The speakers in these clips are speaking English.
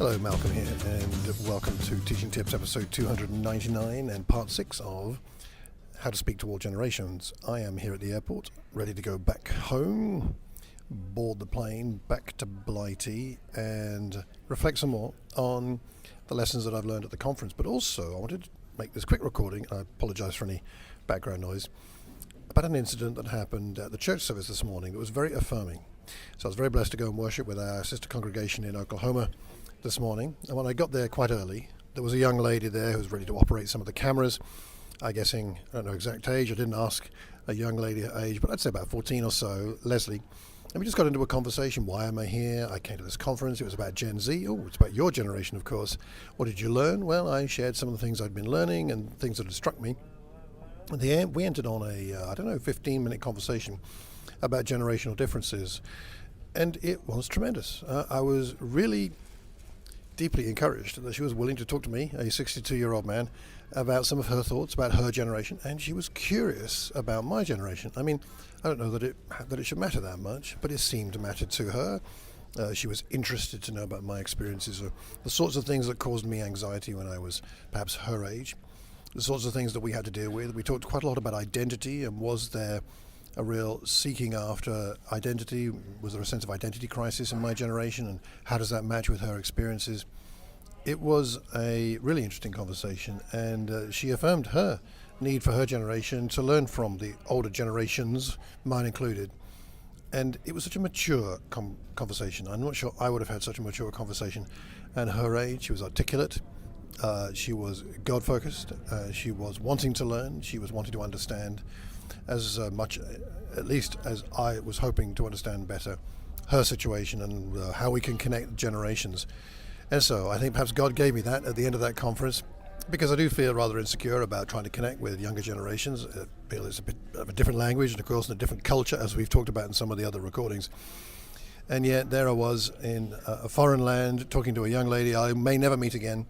Hello, Malcolm here, and welcome to Teaching Tips episode 299 and part 6 of How to Speak to All Generations. I am here at the airport, ready to go back home, board the plane back to Blighty, and reflect some more on the lessons that I've learned at the conference. But also, I wanted to make this quick recording, I apologize for any background noise, about an incident that happened at the church service this morning that was very affirming. So I was very blessed to go and worship with our sister congregation in Oklahoma this morning, and when I got there quite early, there was a young lady there who was ready to operate some of the cameras. I don't know exact age, I didn't ask a young lady her age, but I'd say about 14 or so, Leslie. And we just got into a conversation. Why am I here? I came to this conference, it was about Gen Z. Oh, it's about your generation, of course. What did you learn? Well, I shared some of the things I'd been learning and things that had struck me. At the end, we entered on a 15-minute conversation about generational differences, and it was tremendous. I was really deeply encouraged that she was willing to talk to me, a 62-year-old man, about some of her thoughts about her generation, and she was curious about my generation. I mean, I don't know that it should matter that much, but it seemed to matter to her. She was interested to know about my experiences, or the sorts of things that caused me anxiety when I was perhaps her age, the sorts of things that we had to deal with. We talked quite a lot about identity, and was there a real seeking after identity? Was there a sense of identity crisis in my generation, and how does that match with her experiences? It was a really interesting conversation, and she affirmed her need for her generation to learn from the older generations, mine included. And it was such a mature conversation. I'm not sure I would have had such a mature conversation at her age. She was articulate, she was God-focused, she was wanting to learn, she was wanting to understand as much, at least as I was hoping to understand better, her situation and how we can connect generations. And so I think perhaps God gave me that at the end of that conference, because I do feel rather insecure about trying to connect with younger generations. I feel it's a bit of a different language and, of course, in a different culture, as we've talked about in some of the other recordings. And yet there I was in a foreign land talking to a young lady I may never meet again,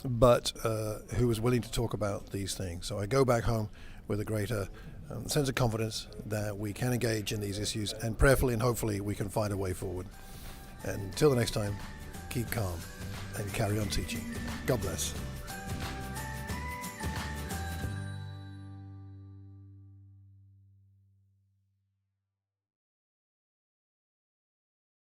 but who was willing to talk about these things. So I go back home with a greater sense of confidence that we can engage in these issues, and prayerfully and hopefully we can find a way forward. And until the next time, keep calm and carry on teaching. God bless.